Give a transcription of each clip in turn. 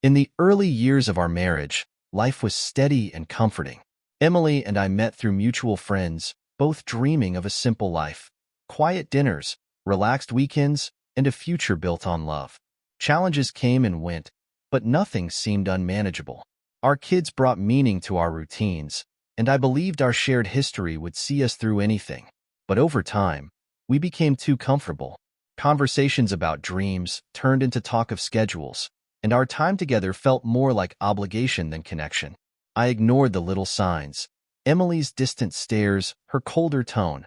In the early years of our marriage, life was steady and comforting. Emily and I met through mutual friends, both dreaming of a simple life. Quiet dinners, relaxed weekends, and a future built on love. Challenges came and went, but nothing seemed unmanageable. Our kids brought meaning to our routines, and I believed our shared history would see us through anything. But over time, we became too comfortable. Conversations about dreams turned into talk of schedules, and our time together felt more like obligation than connection. I ignored the little signs, Emily's distant stares, her colder tone,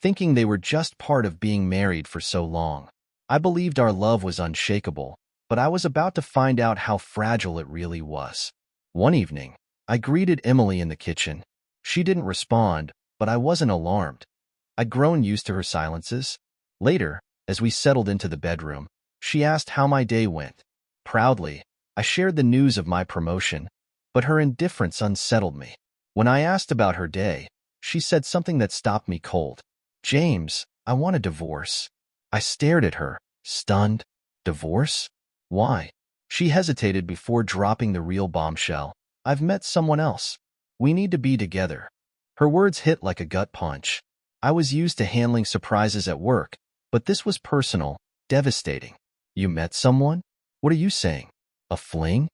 thinking they were just part of being married for so long. I believed our love was unshakable, but I was about to find out how fragile it really was. One evening, I greeted Emily in the kitchen. She didn't respond, but I wasn't alarmed. I'd grown used to her silences. Later, as we settled into the bedroom, she asked how my day went. Proudly, I shared the news of my promotion, but her indifference unsettled me. When I asked about her day, she said something that stopped me cold. "James, I want a divorce." I stared at her, stunned. Divorce? Why? She hesitated before dropping the real bombshell. "I've met someone else. We need to be together." Her words hit like a gut punch. I was used to handling surprises at work, but this was personal, devastating. "You met someone? What are you saying? A fling?"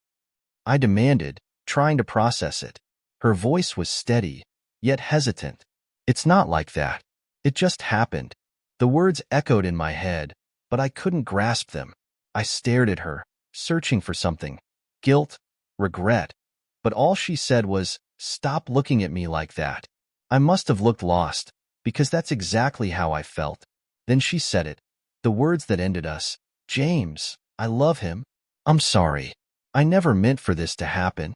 I demanded, trying to process it. Her voice was steady, yet hesitant. "It's not like that. It just happened." The words echoed in my head, but I couldn't grasp them. I stared at her, searching for something. Guilt, regret. But all she said was, "Stop looking at me like that." I must have looked lost, because that's exactly how I felt. Then she said it, the words that ended us. "James, I love him. I'm sorry. I never meant for this to happen."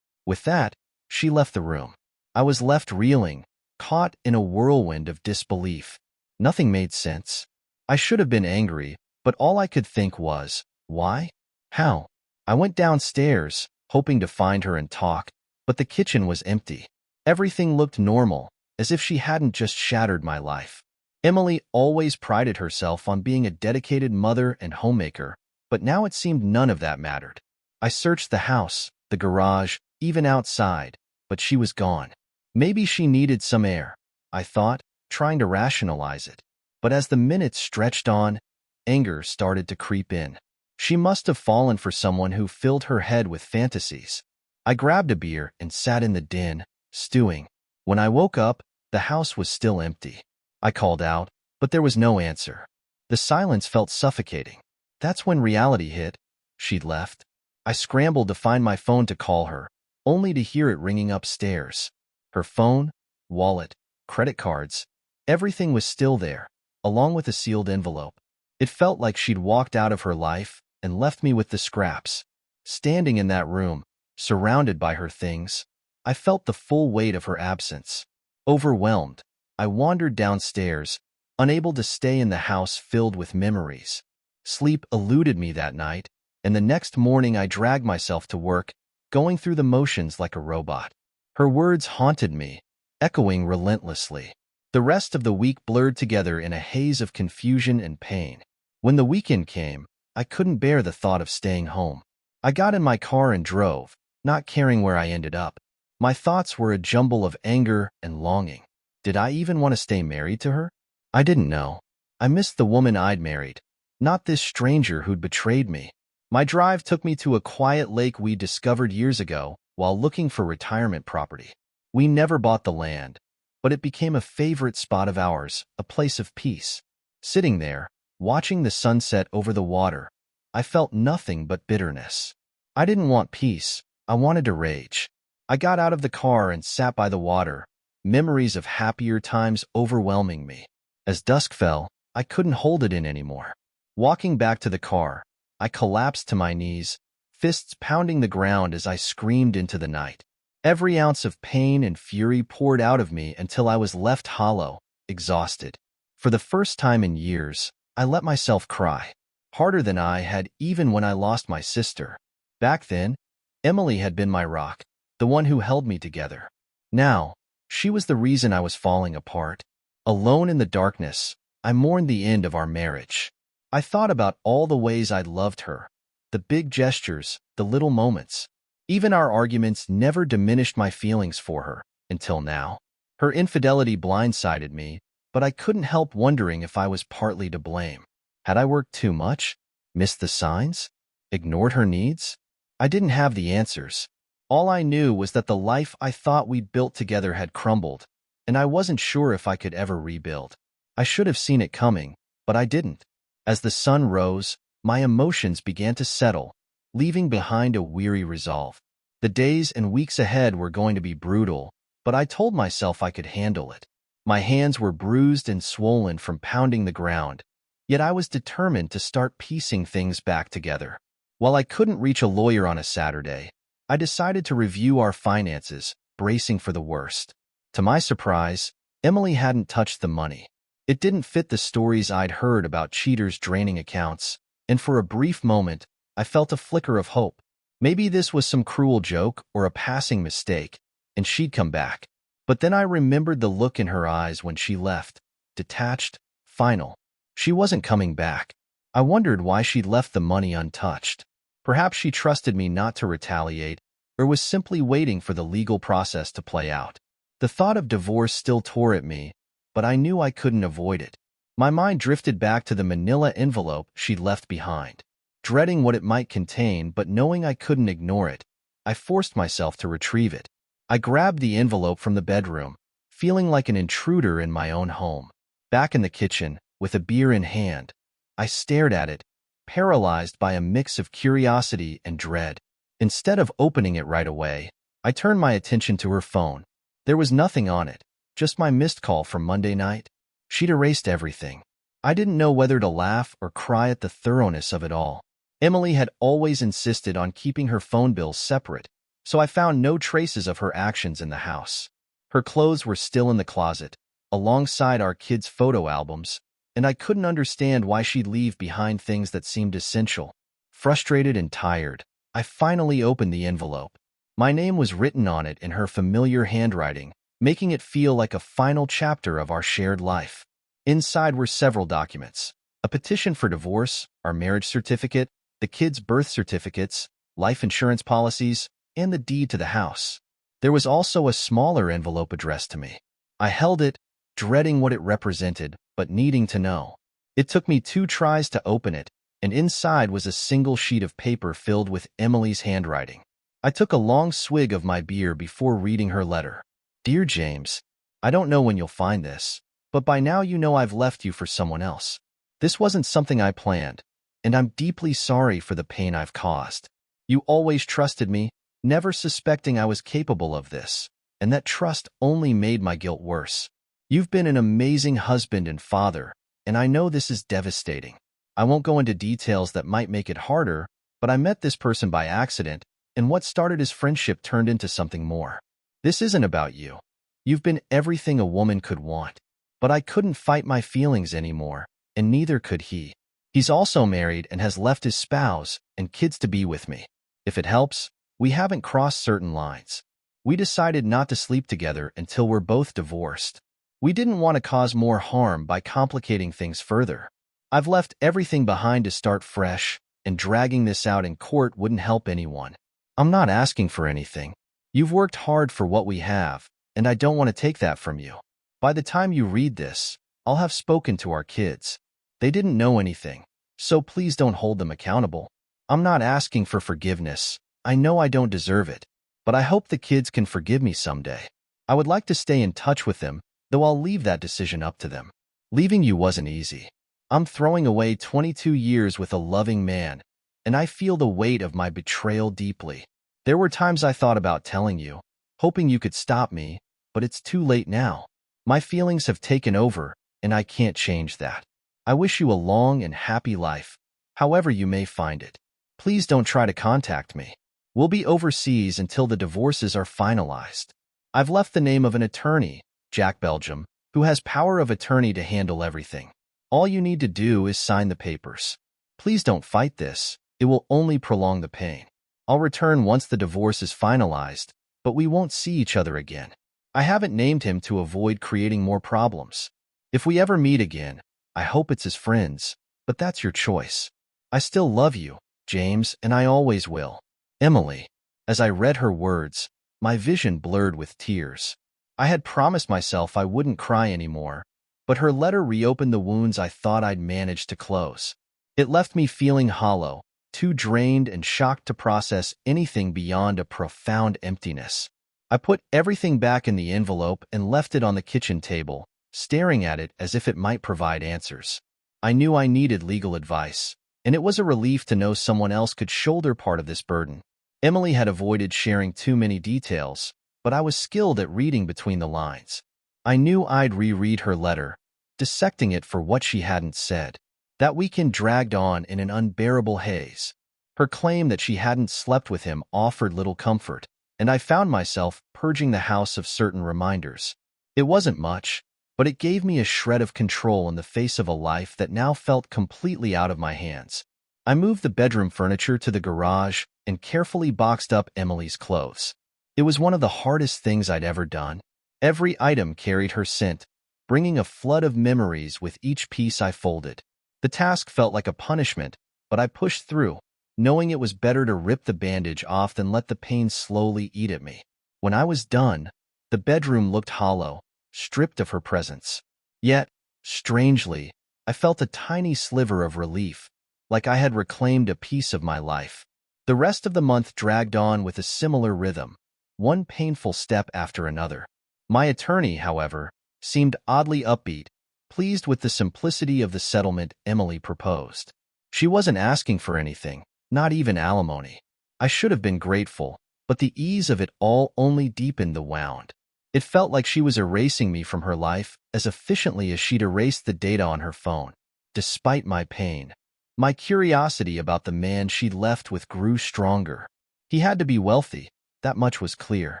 With that, she left the room. I was left reeling, caught in a whirlwind of disbelief. Nothing made sense. I should have been angry, but all I could think was, why? How? I went downstairs, hoping to find her and talk, but the kitchen was empty. Everything looked normal, as if she hadn't just shattered my life. Emily always prided herself on being a dedicated mother and homemaker, but now it seemed none of that mattered. I searched the house, the garage, even outside, but she was gone. Maybe she needed some air, I thought, trying to rationalize it. But as the minutes stretched on, anger started to creep in. She must have fallen for someone who filled her head with fantasies. I grabbed a beer and sat in the den, stewing. When I woke up, the house was still empty. I called out, but there was no answer. The silence felt suffocating. That's when reality hit. She'd left. I scrambled to find my phone to call her, only to hear it ringing upstairs. Her phone, wallet, credit cards, everything was still there, along with a sealed envelope. It felt like she'd walked out of her life and left me with the scraps. Standing in that room, surrounded by her things, I felt the full weight of her absence. Overwhelmed, I wandered downstairs, unable to stay in the house filled with memories. Sleep eluded me that night, and the next morning I dragged myself to work, going through the motions like a robot. Her words haunted me, echoing relentlessly. The rest of the week blurred together in a haze of confusion and pain. When the weekend came, I couldn't bear the thought of staying home. I got in my car and drove, not caring where I ended up. My thoughts were a jumble of anger and longing. Did I even want to stay married to her? I didn't know. I missed the woman I'd married, not this stranger who'd betrayed me. My drive took me to a quiet lake we discovered years ago while looking for retirement property. We never bought the land, but it became a favorite spot of ours, a place of peace. Sitting there, watching the sunset over the water, I felt nothing but bitterness. I didn't want peace. I wanted to rage. I got out of the car and sat by the water, memories of happier times overwhelming me. As dusk fell, I couldn't hold it in anymore. Walking back to the car, I collapsed to my knees, fists pounding the ground as I screamed into the night. Every ounce of pain and fury poured out of me until I was left hollow, exhausted. For the first time in years, I let myself cry, harder than I had even when I lost my sister. Back then, Emily had been my rock, the one who held me together. Now, she was the reason I was falling apart. Alone in the darkness, I mourned the end of our marriage. I thought about all the ways I'd loved her, the big gestures, the little moments. Even our arguments never diminished my feelings for her, until now. Her infidelity blindsided me, but I couldn't help wondering if I was partly to blame. Had I worked too much? Missed the signs? Ignored her needs? I didn't have the answers. All I knew was that the life I thought we'd built together had crumbled, and I wasn't sure if I could ever rebuild. I should have seen it coming, but I didn't. As the sun rose, my emotions began to settle, leaving behind a weary resolve. The days and weeks ahead were going to be brutal, but I told myself I could handle it. My hands were bruised and swollen from pounding the ground, yet I was determined to start piecing things back together. While I couldn't reach a lawyer on a Saturday, I decided to review our finances, bracing for the worst. To my surprise, Emily hadn't touched the money. It didn't fit the stories I'd heard about cheaters draining accounts, and for a brief moment, I felt a flicker of hope. Maybe this was some cruel joke or a passing mistake, and she'd come back. But then I remembered the look in her eyes when she left, detached, final. She wasn't coming back. I wondered why she'd left the money untouched. Perhaps she trusted me not to retaliate, or was simply waiting for the legal process to play out. The thought of divorce still tore at me, but I knew I couldn't avoid it. My mind drifted back to the manila envelope she'd left behind. Dreading what it might contain, but knowing I couldn't ignore it, I forced myself to retrieve it. I grabbed the envelope from the bedroom, feeling like an intruder in my own home. Back in the kitchen, with a beer in hand, I stared at it, paralyzed by a mix of curiosity and dread. Instead of opening it right away, I turned my attention to her phone. There was nothing on it, just my missed call from Monday night. She'd erased everything. I didn't know whether to laugh or cry at the thoroughness of it all. Emily had always insisted on keeping her phone bills separate, so I found no traces of her actions in the house. Her clothes were still in the closet, alongside our kids' photo albums, and I couldn't understand why she'd leave behind things that seemed essential. Frustrated and tired, I finally opened the envelope. My name was written on it in her familiar handwriting, making it feel like a final chapter of our shared life. Inside were several documents: a petition for divorce, our marriage certificate, the kids' birth certificates, life insurance policies, and the deed to the house. There was also a smaller envelope addressed to me. I held it, dreading what it represented, but needing to know. It took me 2 tries to open it, and inside was a single sheet of paper filled with Emily's handwriting. I took a long swig of my beer before reading her letter. Dear James, I don't know when you'll find this, but by now you know I've left you for someone else. This wasn't something I planned, and I'm deeply sorry for the pain I've caused. You always trusted me, never suspecting I was capable of this, and that trust only made my guilt worse. You've been an amazing husband and father, and I know this is devastating. I won't go into details that might make it harder, but I met this person by accident, and what started as friendship turned into something more. This isn't about you. You've been everything a woman could want. But I couldn't fight my feelings anymore, and neither could he. He's also married and has left his spouse and kids to be with me. If it helps, we haven't crossed certain lines. We decided not to sleep together until we're both divorced. We didn't want to cause more harm by complicating things further. I've left everything behind to start fresh, and dragging this out in court wouldn't help anyone. I'm not asking for anything. You've worked hard for what we have, and I don't want to take that from you. By the time you read this, I'll have spoken to our kids. They didn't know anything, so please don't hold them accountable. I'm not asking for forgiveness. I know I don't deserve it, but I hope the kids can forgive me someday. I would like to stay in touch with them, though I'll leave that decision up to them. Leaving you wasn't easy. I'm throwing away 22 years with a loving man, and I feel the weight of my betrayal deeply. There were times I thought about telling you, hoping you could stop me, but it's too late now. My feelings have taken over, and I can't change that. I wish you a long and happy life, however you may find it. Please don't try to contact me. We'll be overseas until the divorces are finalized. I've left the name of an attorney, Jack Belgium, who has power of attorney to handle everything. All you need to do is sign the papers. Please don't fight this. It will only prolong the pain. I'll return once the divorce is finalized, but we won't see each other again. I haven't named him to avoid creating more problems. If we ever meet again, I hope it's as friends, but that's your choice. I still love you, James, and I always will. Emily. As I read her words, my vision blurred with tears. I had promised myself I wouldn't cry anymore, but her letter reopened the wounds I thought I'd managed to close. It left me feeling hollow, too drained and shocked to process anything beyond a profound emptiness. I put everything back in the envelope and left it on the kitchen table, staring at it as if it might provide answers. I knew I needed legal advice, and it was a relief to know someone else could shoulder part of this burden. Emily had avoided sharing too many details, but I was skilled at reading between the lines. I knew I'd reread her letter, dissecting it for what she hadn't said. That weekend dragged on in an unbearable haze. Her claim that she hadn't slept with him offered little comfort, and I found myself purging the house of certain reminders. It wasn't much, but it gave me a shred of control in the face of a life that now felt completely out of my hands. I moved the bedroom furniture to the garage and carefully boxed up Emily's clothes. It was one of the hardest things I'd ever done. Every item carried her scent, bringing a flood of memories with each piece I folded. The task felt like a punishment, but I pushed through, knowing it was better to rip the bandage off than let the pain slowly eat at me. When I was done, the bedroom looked hollow, stripped of her presence. Yet, strangely, I felt a tiny sliver of relief, like I had reclaimed a piece of my life. The rest of the month dragged on with a similar rhythm, one painful step after another. My attorney, however, seemed oddly upbeat, pleased with the simplicity of the settlement Emily proposed. She wasn't asking for anything, not even alimony. I should have been grateful, but the ease of it all only deepened the wound. It felt like she was erasing me from her life as efficiently as she'd erased the data on her phone. Despite my pain, my curiosity about the man she'd left with grew stronger. He had to be wealthy, that much was clear.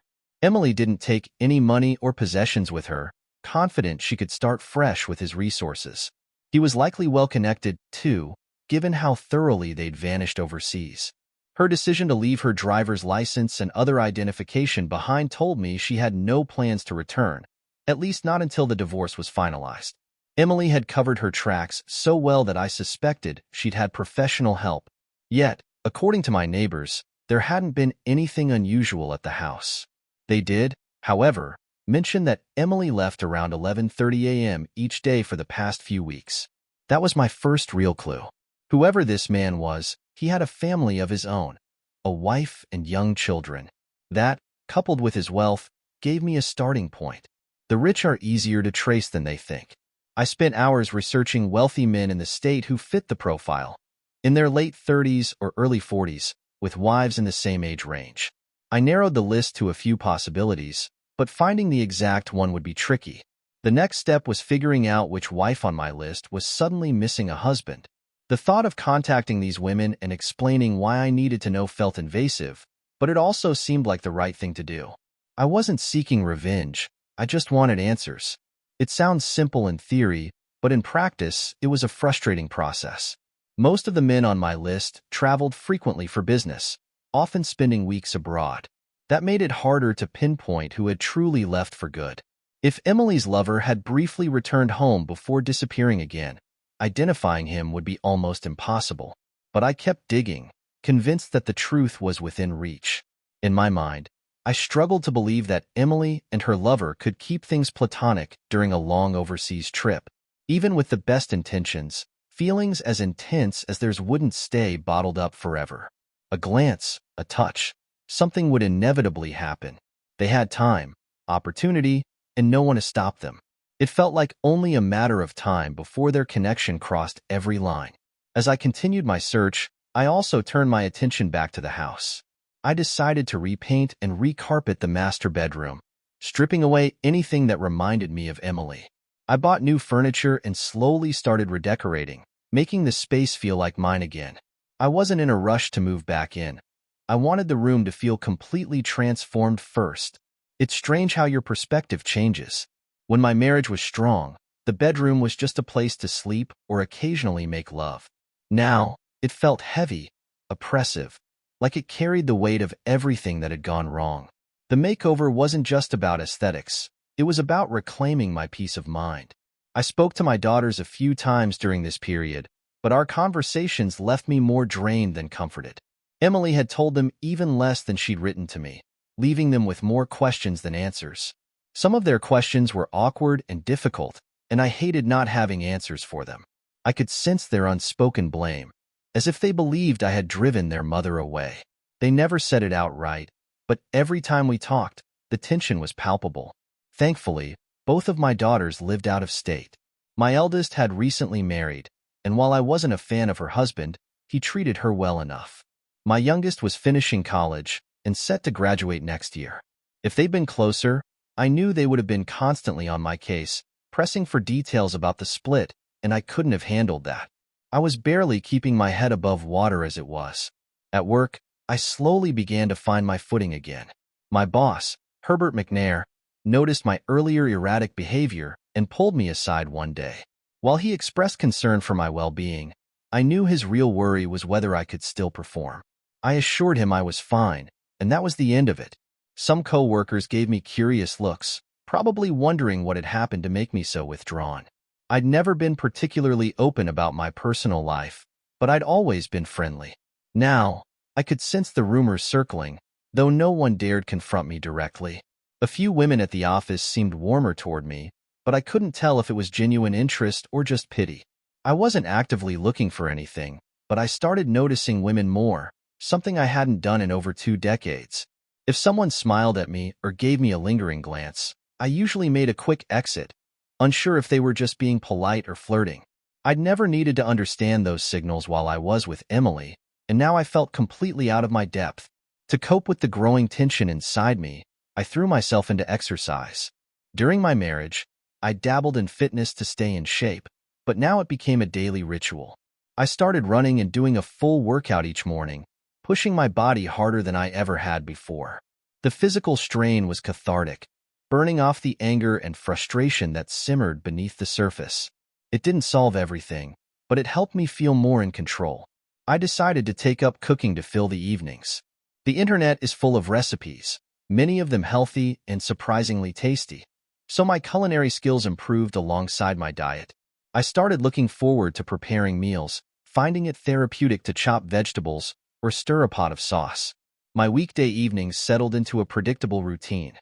Emily didn't take any money or possessions with her, confident she could start fresh with his resources. He was likely well-connected, too, given how thoroughly they'd vanished overseas. Her decision to leave her driver's license and other identification behind told me she had no plans to return, at least not until the divorce was finalized. Emily had covered her tracks so well that I suspected she'd had professional help. Yet, according to my neighbors, there hadn't been anything unusual at the house. They did, however, mention that Emily left around 11:30 a.m. each day for the past few weeks. That was my first real clue. Whoever this man was, he had a family of his own, a wife and young children. That, coupled with his wealth, gave me a starting point. The rich are easier to trace than they think. I spent hours researching wealthy men in the state who fit the profile, in their late 30s or early 40s, with wives in the same age range. I narrowed the list to a few possibilities, but finding the exact one would be tricky. The next step was figuring out which wife on my list was suddenly missing a husband. The thought of contacting these women and explaining why I needed to know felt invasive, but it also seemed like the right thing to do. I wasn't seeking revenge, I just wanted answers. It sounds simple in theory, but in practice, it was a frustrating process. Most of the men on my list traveled frequently for business, often spending weeks abroad. That made it harder to pinpoint who had truly left for good. If Emily's lover had briefly returned home before disappearing again, identifying him would be almost impossible. But I kept digging, convinced that the truth was within reach. In my mind, I struggled to believe that Emily and her lover could keep things platonic during a long overseas trip. Even with the best intentions, feelings as intense as theirs wouldn't stay bottled up forever. A glance, a touch, something would inevitably happen. They had time, opportunity, and no one to stop them. It felt like only a matter of time before their connection crossed every line. As I continued my search, I also turned my attention back to the house. I decided to repaint and recarpet the master bedroom, stripping away anything that reminded me of Emily. I bought new furniture and slowly started redecorating, making the space feel like mine again. I wasn't in a rush to move back in. I wanted the room to feel completely transformed first. It's strange how your perspective changes. When my marriage was strong, the bedroom was just a place to sleep or occasionally make love. Now, it felt heavy, oppressive, like it carried the weight of everything that had gone wrong. The makeover wasn't just about aesthetics. It was about reclaiming my peace of mind. I spoke to my daughters a few times during this period, but our conversations left me more drained than comforted. Emily had told them even less than she'd written to me, leaving them with more questions than answers. Some of their questions were awkward and difficult, and I hated not having answers for them. I could sense their unspoken blame, as if they believed I had driven their mother away. They never said it outright, but every time we talked, the tension was palpable. Thankfully, both of my daughters lived out of state. My eldest had recently married, and while I wasn't a fan of her husband, he treated her well enough. My youngest was finishing college and set to graduate next year. If they'd been closer, I knew they would have been constantly on my case, pressing for details about the split, and I couldn't have handled that. I was barely keeping my head above water as it was. At work, I slowly began to find my footing again. My boss, Herbert McNair, noticed my earlier erratic behavior and pulled me aside one day. While he expressed concern for my well-being, I knew his real worry was whether I could still perform. I assured him I was fine, and that was the end of it. Some co-workers gave me curious looks, probably wondering what had happened to make me so withdrawn. I'd never been particularly open about my personal life, but I'd always been friendly. Now, I could sense the rumors circling, though no one dared confront me directly. A few women at the office seemed warmer toward me, but I couldn't tell if it was genuine interest or just pity. I wasn't actively looking for anything, but I started noticing women more, something I hadn't done in over 2 decades. If someone smiled at me or gave me a lingering glance, I usually made a quick exit, unsure if they were just being polite or flirting. I'd never needed to understand those signals while I was with Emily, and now I felt completely out of my depth. To cope with the growing tension inside me, I threw myself into exercise. During my marriage, I dabbled in fitness to stay in shape, but now it became a daily ritual. I started running and doing a full workout each morning, pushing my body harder than I ever had before. The physical strain was cathartic, burning off the anger and frustration that simmered beneath the surface. It didn't solve everything, but it helped me feel more in control. I decided to take up cooking to fill the evenings. The internet is full of recipes, many of them healthy and surprisingly tasty, so my culinary skills improved alongside my diet. I started looking forward to preparing meals, finding it therapeutic to chop vegetables or stir a pot of sauce. My weekday evenings settled into a predictable routine: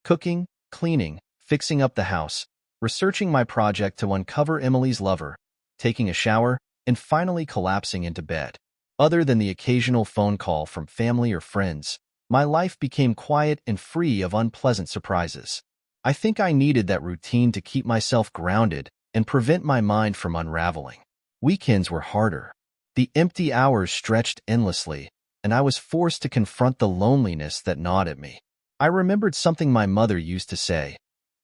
cooking, cleaning, fixing up the house, researching my project to uncover Emily's lover, taking a shower, and finally collapsing into bed. Other than the occasional phone call from family or friends, my life became quiet and free of unpleasant surprises. I think I needed that routine to keep myself grounded and prevent my mind from unraveling. Weekends were harder. The empty hours stretched endlessly, and I was forced to confront the loneliness that gnawed at me. I remembered something my mother used to say: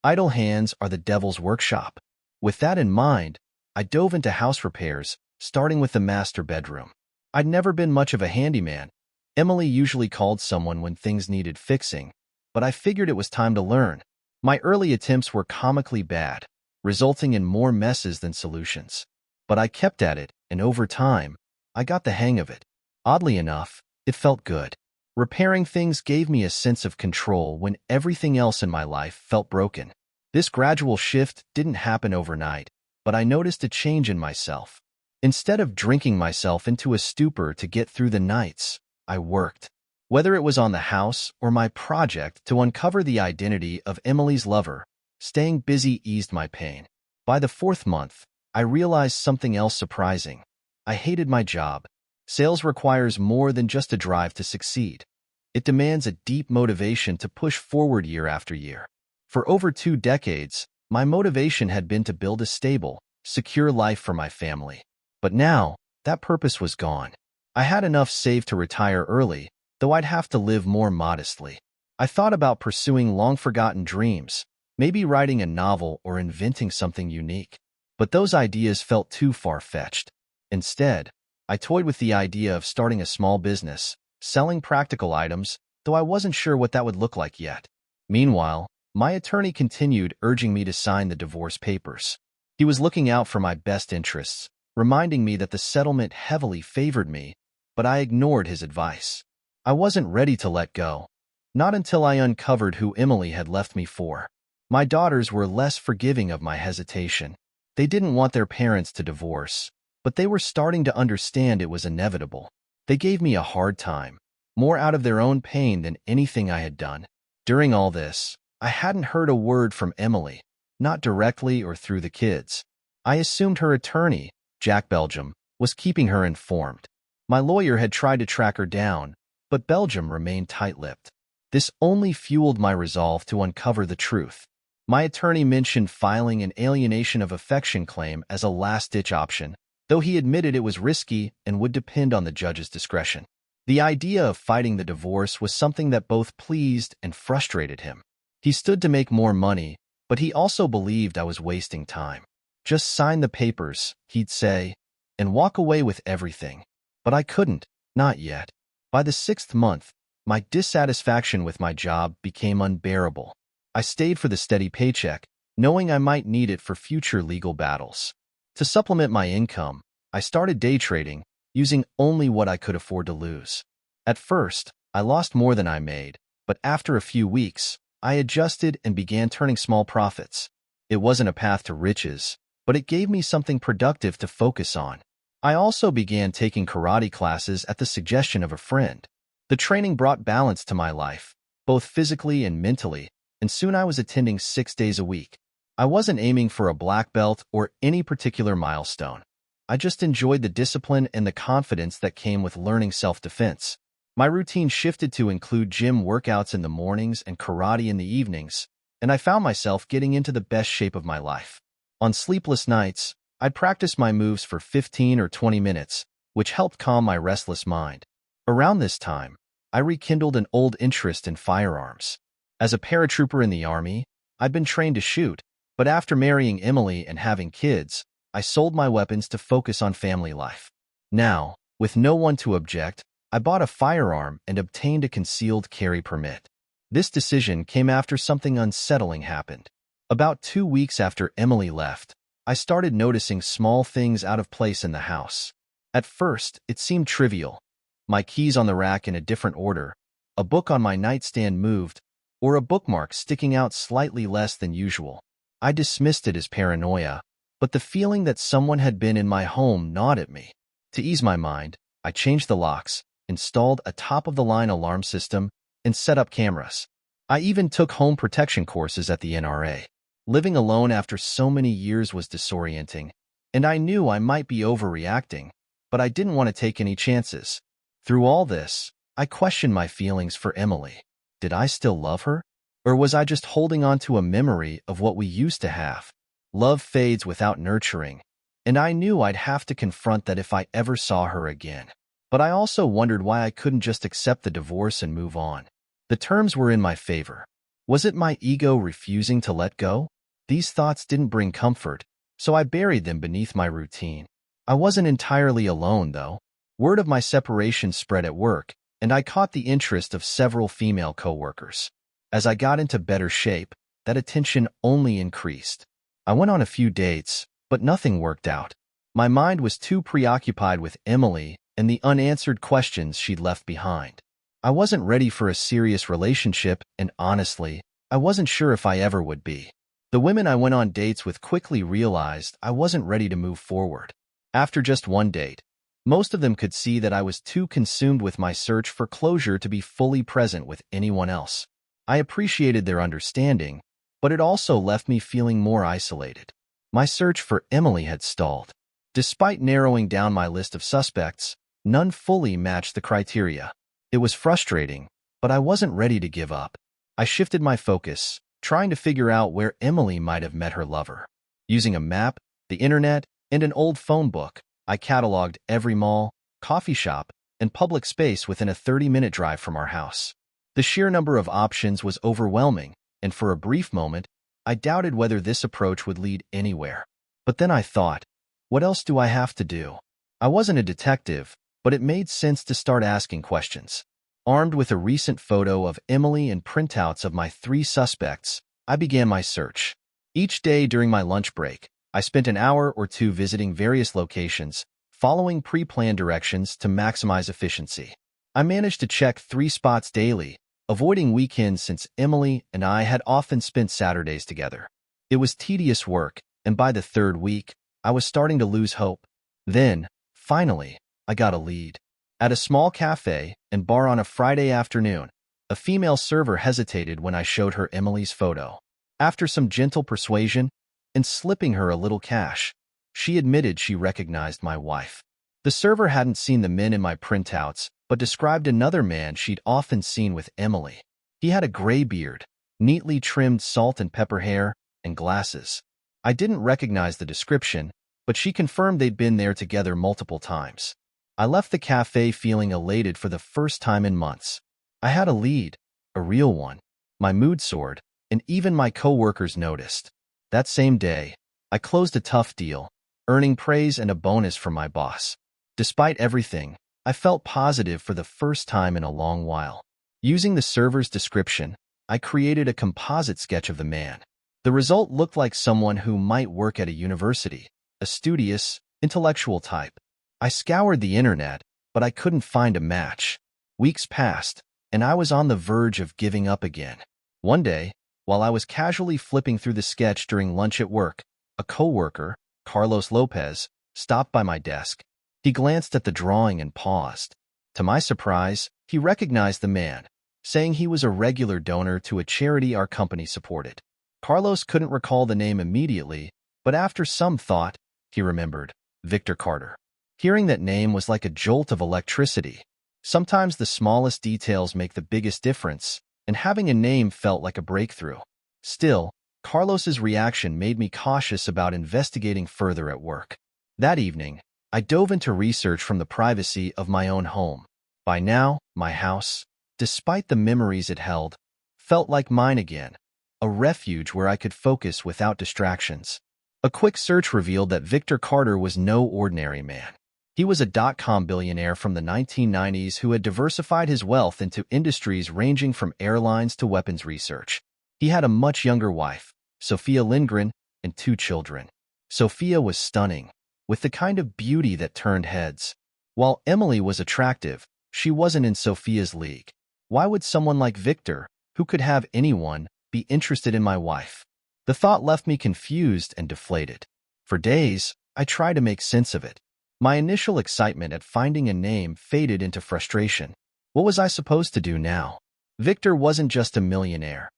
"Idle hands are the devil's workshop." With that in mind, I dove into house repairs, starting with the master bedroom. I'd never been much of a handyman. Emily usually called someone when things needed fixing, but I figured it was time to learn. My early attempts were comically bad, resulting in more messes than solutions. But I kept at it, and over time, I got the hang of it. Oddly enough, it felt good. Repairing things gave me a sense of control when everything else in my life felt broken. This gradual shift didn't happen overnight, but I noticed a change in myself. Instead of drinking myself into a stupor to get through the nights, I worked. Whether it was on the house or my project to uncover the identity of Emily's lover, staying busy eased my pain. By the 4th month, I realized something else surprising. I hated my job. Sales requires more than just a drive to succeed. It demands a deep motivation to push forward year after year. For over 2 decades, my motivation had been to build a stable, secure life for my family. But now, that purpose was gone. I had enough saved to retire early, though I'd have to live more modestly. I thought about pursuing long-forgotten dreams, maybe writing a novel or inventing something unique. But those ideas felt too far-fetched. Instead, I toyed with the idea of starting a small business, selling practical items, though I wasn't sure what that would look like yet. Meanwhile, my attorney continued urging me to sign the divorce papers. He was looking out for my best interests, reminding me that the settlement heavily favored me, but I ignored his advice. I wasn't ready to let go, not until I uncovered who Emily had left me for. My daughters were less forgiving of my hesitation. They didn't want their parents to divorce, but they were starting to understand it was inevitable. They gave me a hard time, more out of their own pain than anything I had done. During all this, I hadn't heard a word from Emily, not directly or through the kids. I assumed her attorney, Jack Belgium, was keeping her informed. My lawyer had tried to track her down, but Belgium remained tight-lipped. This only fueled my resolve to uncover the truth. My attorney mentioned filing an alienation of affection claim as a last-ditch option, though he admitted it was risky and would depend on the judge's discretion. The idea of fighting the divorce was something that both pleased and frustrated him. He stood to make more money, but he also believed I was wasting time. Just sign the papers, he'd say, and walk away with everything. But I couldn't, not yet. By the 6th month, my dissatisfaction with my job became unbearable. I stayed for the steady paycheck, knowing I might need it for future legal battles. To supplement my income, I started day trading, using only what I could afford to lose. At first, I lost more than I made, but after a few weeks, I adjusted and began turning small profits. It wasn't a path to riches, but it gave me something productive to focus on. I also began taking karate classes at the suggestion of a friend. The training brought balance to my life, both physically and mentally, and soon I was attending 6 days a week. I wasn't aiming for a black belt or any particular milestone. I just enjoyed the discipline and the confidence that came with learning self-defense. My routine shifted to include gym workouts in the mornings and karate in the evenings, and I found myself getting into the best shape of my life. On sleepless nights, I'd practice my moves for 15 or 20 minutes, which helped calm my restless mind. Around this time, I rekindled an old interest in firearms. As a paratrooper in the Army, I'd been trained to shoot, but after marrying Emily and having kids, I sold my weapons to focus on family life. Now, with no one to object, I bought a firearm and obtained a concealed carry permit. This decision came after something unsettling happened. About 2 weeks after Emily left, I started noticing small things out of place in the house. At first, it seemed trivial. My keys on the rack in a different order, a book on my nightstand moved, or a bookmark sticking out slightly less than usual. I dismissed it as paranoia, but the feeling that someone had been in my home gnawed at me. To ease my mind, I changed the locks, installed a top-of-the-line alarm system, and set up cameras. I even took home protection courses at the NRA. Living alone after so many years was disorienting, and I knew I might be overreacting, but I didn't want to take any chances. Through all this, I questioned my feelings for Emily. Did I still love her? Or was I just holding on to a memory of what we used to have? Love fades without nurturing, and I knew I'd have to confront that if I ever saw her again. But I also wondered why I couldn't just accept the divorce and move on. The terms were in my favor. Was it my ego refusing to let go? These thoughts didn't bring comfort, so I buried them beneath my routine. I wasn't entirely alone, though. Word of my separation spread at work, and I caught the interest of several female coworkers. As I got into better shape, that attention only increased. I went on a few dates, but nothing worked out. My mind was too preoccupied with Emily and the unanswered questions she'd left behind. I wasn't ready for a serious relationship, and honestly, I wasn't sure if I ever would be. The women I went on dates with quickly realized I wasn't ready to move forward. After just one date, most of them could see that I was too consumed with my search for closure to be fully present with anyone else. I appreciated their understanding, but it also left me feeling more isolated. My search for Emily had stalled. Despite narrowing down my list of suspects, none fully matched the criteria. It was frustrating, but I wasn't ready to give up. I shifted my focus, trying to figure out where Emily might have met her lover. Using a map, the internet, and an old phone book, I cataloged every mall, coffee shop, and public space within a 30-minute drive from our house. The sheer number of options was overwhelming, and for a brief moment, I doubted whether this approach would lead anywhere. But then I thought, what else do I have to do? I wasn't a detective, but it made sense to start asking questions. Armed with a recent photo of Emily and printouts of my 3 suspects, I began my search. Each day during my lunch break, I spent an hour or 2 visiting various locations, following pre-planned directions to maximize efficiency. I managed to check 3 spots daily, avoiding weekends since Emily and I had often spent Saturdays together. It was tedious work, and by the 3rd week, I was starting to lose hope. Then, finally, I got a lead. At a small cafe and bar on a Friday afternoon, a female server hesitated when I showed her Emily's photo. After some gentle persuasion and slipping her a little cash, she admitted she recognized my wife. The server hadn't seen the men in my printouts, but described another man she'd often seen with Emily. He had a gray beard, neatly trimmed salt and pepper hair, and glasses. I didn't recognize the description, but she confirmed they'd been there together multiple times. I left the cafe feeling elated for the first time in months. I had a lead, a real one. My mood soared, and even my coworkers noticed. That same day, I closed a tough deal, earning praise and a bonus from my boss. Despite everything, I felt positive for the first time in a long while. Using the server's description, I created a composite sketch of the man. The result looked like someone who might work at a university, a studious, intellectual type. I scoured the internet, but I couldn't find a match. Weeks passed, and I was on the verge of giving up again. One day, while I was casually flipping through the sketch during lunch at work, a coworker, Carlos Lopez, stopped by my desk. He glanced at the drawing and paused. To my surprise, he recognized the man, saying he was a regular donor to a charity our company supported. Carlos couldn't recall the name immediately, but after some thought, he remembered Victor Carter. Hearing that name was like a jolt of electricity. Sometimes the smallest details make the biggest difference, and having a name felt like a breakthrough. Still, Carlos's reaction made me cautious about investigating further at work. That evening, I dove into research from the privacy of my own home. By now, my house, despite the memories it held, felt like mine again, a refuge where I could focus without distractions. A quick search revealed that Victor Carter was no ordinary man. He was a dot-com billionaire from the 1990s who had diversified his wealth into industries ranging from airlines to weapons research. He had a much younger wife, Sophia Lindgren, and 2 children. Sophia was stunning, with the kind of beauty that turned heads. While Emily was attractive, she wasn't in Sophia's league. Why would someone like Victor, who could have anyone, be interested in my wife? The thought left me confused and deflated. For days, I tried to make sense of it. My initial excitement at finding a name faded into frustration. What was I supposed to do now? Victor wasn't just a millionaire.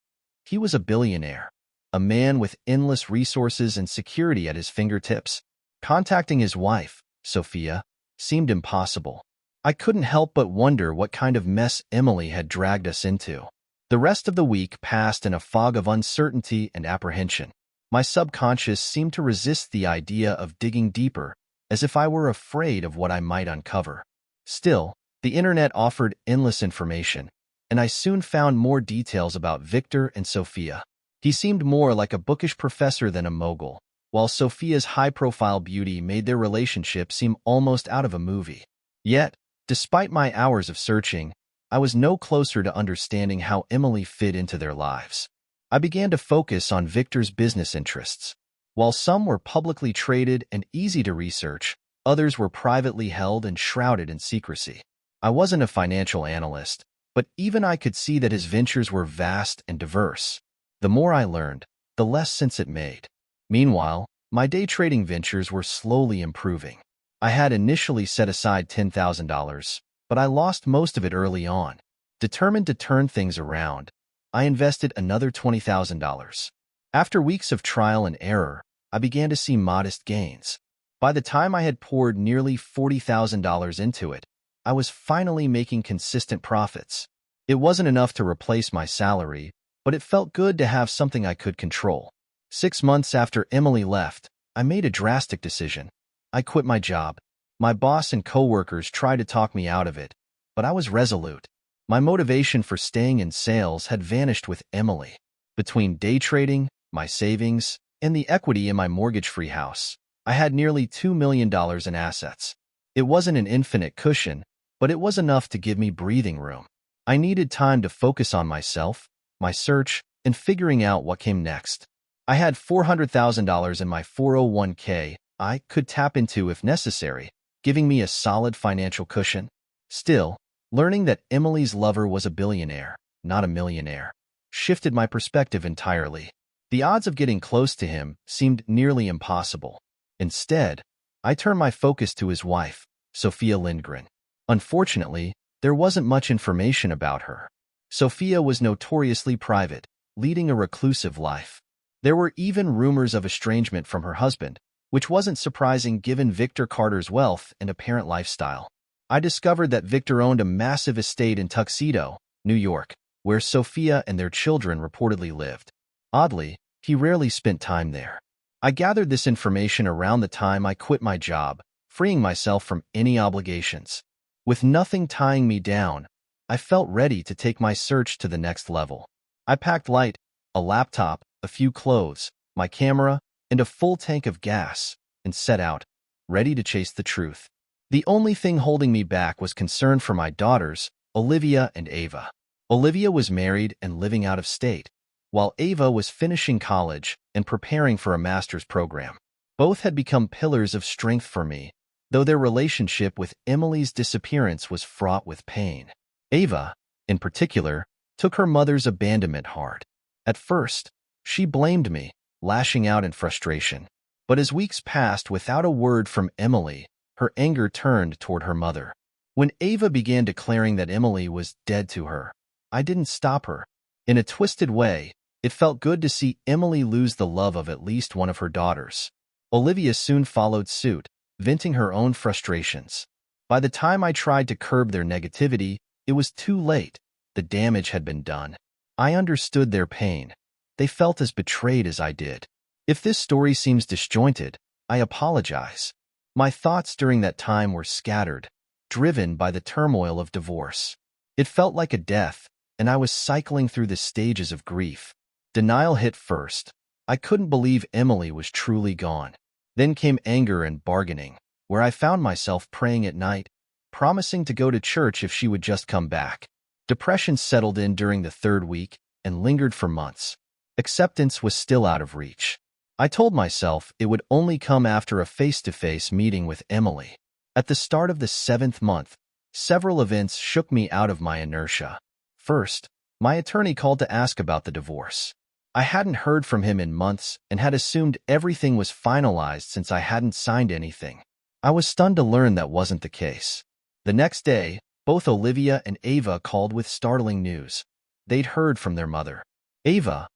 He was a billionaire, a man with endless resources and security at his fingertips. Contacting his wife, Sophia, seemed impossible. I couldn't help but wonder what kind of mess Emily had dragged us into. The rest of the week passed in a fog of uncertainty and apprehension. My subconscious seemed to resist the idea of digging deeper, as if I were afraid of what I might uncover. Still, the internet offered endless information, and I soon found more details about Victor and Sophia. He seemed more like a bookish professor than a mogul, while Sophia's high-profile beauty made their relationship seem almost out of a movie. Yet, despite my hours of searching, I was no closer to understanding how Emily fit into their lives. I began to focus on Victor's business interests. While some were publicly traded and easy to research, others were privately held and shrouded in secrecy. I wasn't a financial analyst, but even I could see that his ventures were vast and diverse. The more I learned, the less sense it made. Meanwhile, my day trading ventures were slowly improving. I had initially set aside $10,000, but I lost most of it early on. Determined to turn things around, I invested another $20,000. After weeks of trial and error, I began to see modest gains. By the time I had poured nearly $40,000 into it, I was finally making consistent profits. It wasn't enough to replace my salary, but it felt good to have something I could control. 6 months after Emily left, I made a drastic decision. I quit my job. My boss and coworkers tried to talk me out of it, but I was resolute. My motivation for staying in sales had vanished with Emily. Between day trading, my savings, and the equity in my mortgage-free house, I had nearly $2 million in assets. It wasn't an infinite cushion, but it was enough to give me breathing room. I needed time to focus on myself, my search, and figuring out what came next. I had $400,000 in my 401k I could tap into if necessary, giving me a solid financial cushion. Still, learning that Emily's lover was a billionaire, not a millionaire, shifted my perspective entirely. The odds of getting close to him seemed nearly impossible. Instead, I turned my focus to his wife, Sophia Lindgren. Unfortunately, there wasn't much information about her. Sophia was notoriously private, leading a reclusive life. There were even rumors of estrangement from her husband, which wasn't surprising given Victor Carter's wealth and apparent lifestyle. I discovered that Victor owned a massive estate in Tuxedo, New York, where Sophia and their children reportedly lived. Oddly, he rarely spent time there. I gathered this information around the time I quit my job, freeing myself from any obligations. With nothing tying me down, I felt ready to take my search to the next level. I packed light, a laptop, a few clothes, my camera, and a full tank of gas, and set out, ready to chase the truth. The only thing holding me back was concern for my daughters, Olivia and Ava. Olivia was married and living out of state, while Ava was finishing college and preparing for a master's program. Both had become pillars of strength for me, though their relationship with Emily's disappearance was fraught with pain. Ava, in particular, took her mother's abandonment hard. At first, she blamed me, lashing out in frustration. But as weeks passed without a word from Emily, her anger turned toward her mother. When Ava began declaring that Emily was dead to her, I didn't stop her. In a twisted way, it felt good to see Emily lose the love of at least one of her daughters. Olivia soon followed suit, venting her own frustrations. By the time I tried to curb their negativity, it was too late. The damage had been done. I understood their pain. They felt as betrayed as I did. If this story seems disjointed, I apologize. My thoughts during that time were scattered, driven by the turmoil of divorce. It felt like a death, and I was cycling through the stages of grief. Denial hit first. I couldn't believe Emily was truly gone. Then came anger and bargaining, where I found myself praying at night, promising to go to church if she would just come back. Depression settled in during the third week and lingered for months. Acceptance was still out of reach. I told myself it would only come after a face-to-face meeting with Emily. At the start of the 7th month, several events shook me out of my inertia. First, my attorney called to ask about the divorce. I hadn't heard from him in months and had assumed everything was finalized since I hadn't signed anything. I was stunned to learn that wasn't the case. The next day, both Olivia and Ava called with startling news. They'd heard from their mother. Ava,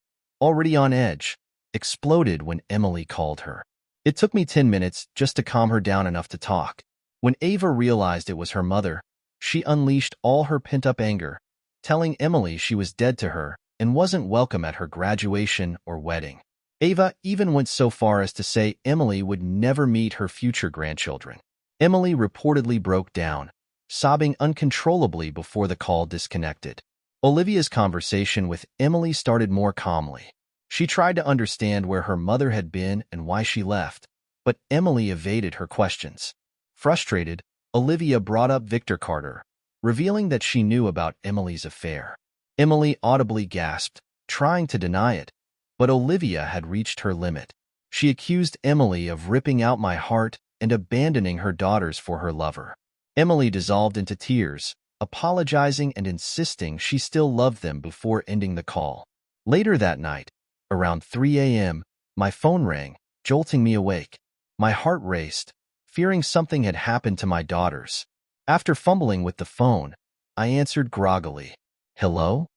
already on edge, exploded when Emily called her. It took me 10 minutes just to calm her down enough to talk. When Ava realized it was her mother, she unleashed all her pent-up anger, telling Emily she was dead to her and wasn't welcome at her graduation or wedding. Ava even went so far as to say Emily would never meet her future grandchildren. Emily reportedly broke down, sobbing uncontrollably before the call disconnected. Olivia's conversation with Emily started more calmly. She tried to understand where her mother had been and why she left, but Emily evaded her questions. Frustrated, Olivia brought up Victor Carter, revealing that she knew about Emily's affair. Emily audibly gasped, trying to deny it, but Olivia had reached her limit. She accused Emily of ripping out my heart and abandoning her daughters for her lover. Emily dissolved into tears, apologizing and insisting she still loved them before ending the call. Later that night, around 3 a.m., my phone rang, jolting me awake. My heart raced, fearing something had happened to my daughters. After fumbling with the phone, I answered groggily. "Hello?"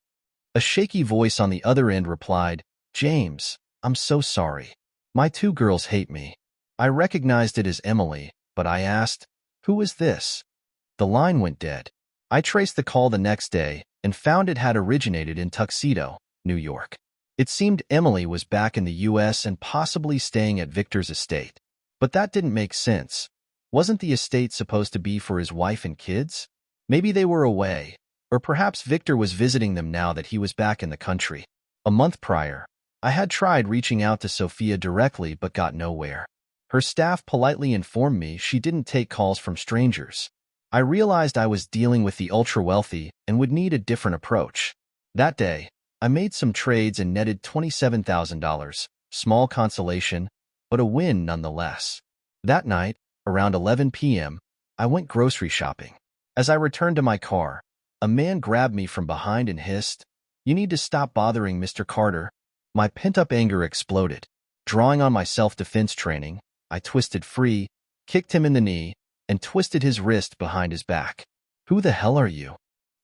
A shaky voice on the other end replied, "James, I'm so sorry. My 2 girls hate me." I recognized it as Emily, but I asked, "Who is this?" The line went dead. I traced the call the next day and found it had originated in Tuxedo, New York. It seemed Emily was back in the U.S. and possibly staying at Victor's estate. But that didn't make sense. Wasn't the estate supposed to be for his wife and kids? Maybe they were away, or perhaps Victor was visiting them now that he was back in the country. A month prior, I had tried reaching out to Sophia directly but got nowhere. Her staff politely informed me she didn't take calls from strangers. I realized I was dealing with the ultra-wealthy and would need a different approach. That day, I made some trades and netted $27,000, small consolation, but a win nonetheless. That night, around 11 p.m., I went grocery shopping. As I returned to my car, a man grabbed me from behind and hissed, "You need to stop bothering Mr. Carter." My pent-up anger exploded. Drawing on my self-defense training, I twisted free, kicked him in the knee, and twisted his wrist behind his back. Who the hell are you?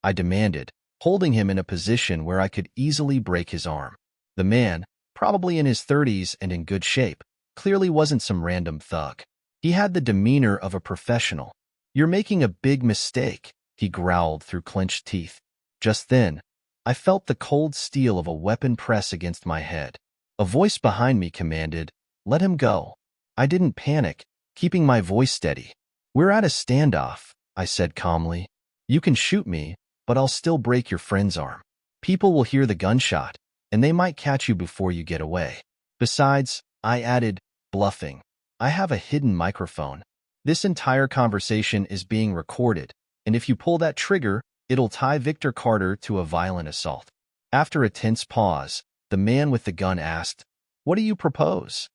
I demanded, holding him in a position where I could easily break his arm. The man, probably in his 30s and in good shape, clearly wasn't some random thug. He had the demeanor of a professional. "You're making a big mistake," he growled through clenched teeth. Just then, I felt the cold steel of a weapon press against my head. A voice behind me commanded, "Let him go." I didn't panic, keeping my voice steady. "We're at a standoff," I said calmly. "You can shoot me, but I'll still break your friend's arm. People will hear the gunshot, and they might catch you before you get away. Besides," I added, bluffing, "I have a hidden microphone. This entire conversation is being recorded, and if you pull that trigger, it'll tie Victor Carter to a violent assault." After a tense pause, the man with the gun asked, "What do you propose?"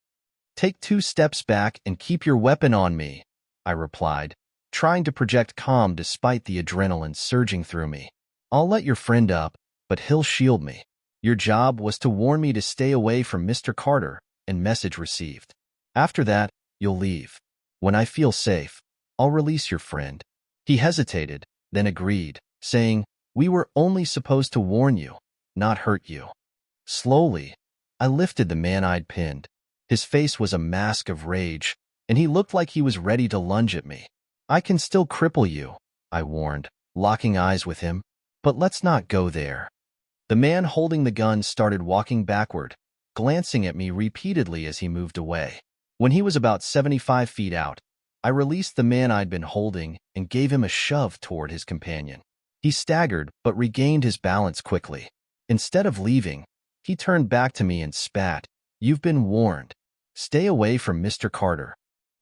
"Take 2 steps back and keep your weapon on me," I replied, trying to project calm despite the adrenaline surging through me. "I'll let your friend up, but he'll shield me. Your job was to warn me to stay away from Mr. Carter, and message received. After that, you'll leave. When I feel safe, I'll release your friend." He hesitated, then agreed, saying, "We were only supposed to warn you, not hurt you." Slowly, I lifted the man I'd pinned. His face was a mask of rage, and he looked like he was ready to lunge at me. "I can still cripple you," I warned, locking eyes with him. "But let's not go there." The man holding the gun started walking backward, glancing at me repeatedly as he moved away. When he was about 75 feet out, I released the man I'd been holding and gave him a shove toward his companion. He staggered but regained his balance quickly. Instead of leaving, he turned back to me and spat, "You've been warned. Stay away from Mr. Carter."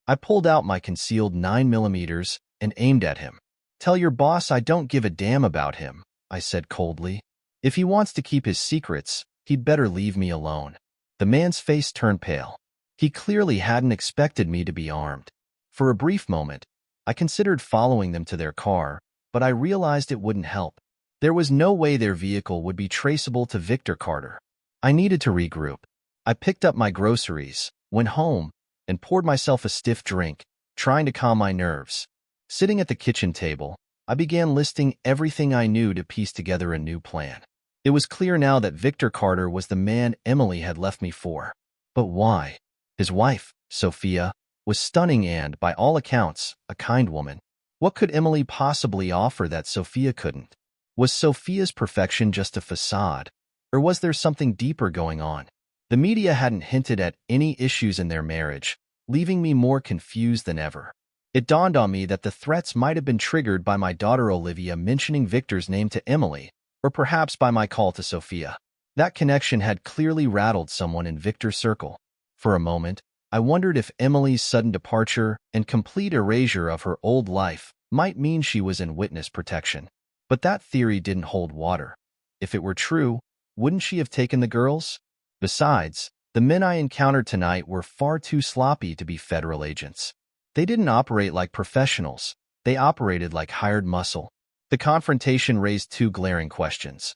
I pulled out my concealed 9mm and aimed at him. "Tell your boss I don't give a damn about him," I said coldly. "If he wants to keep his secrets, he'd better leave me alone." The man's face turned pale. He clearly hadn't expected me to be armed. For a brief moment, I considered following them to their car, but I realized it wouldn't help. There was no way their vehicle would be traceable to Victor Carter. I needed to regroup. I picked up my groceries, went home, and poured myself a stiff drink, trying to calm my nerves. Sitting at the kitchen table, I began listing everything I knew to piece together a new plan. It was clear now that Victor Carter was the man Emily had left me for. But why? His wife, Sophia, was stunning and, by all accounts, a kind woman. What could Emily possibly offer that Sophia couldn't? Was Sophia's perfection just a facade, or was there something deeper going on? The media hadn't hinted at any issues in their marriage, leaving me more confused than ever. It dawned on me that the threats might have been triggered by my daughter Olivia mentioning Victor's name to Emily, or perhaps by my call to Sophia. That connection had clearly rattled someone in Victor's circle. For a moment, I wondered if Emily's sudden departure and complete erasure of her old life might mean she was in witness protection. But that theory didn't hold water. If it were true, wouldn't she have taken the girls? Besides, the men I encountered tonight were far too sloppy to be federal agents. They didn't operate like professionals. They operated like hired muscle. The confrontation raised 2 glaring questions.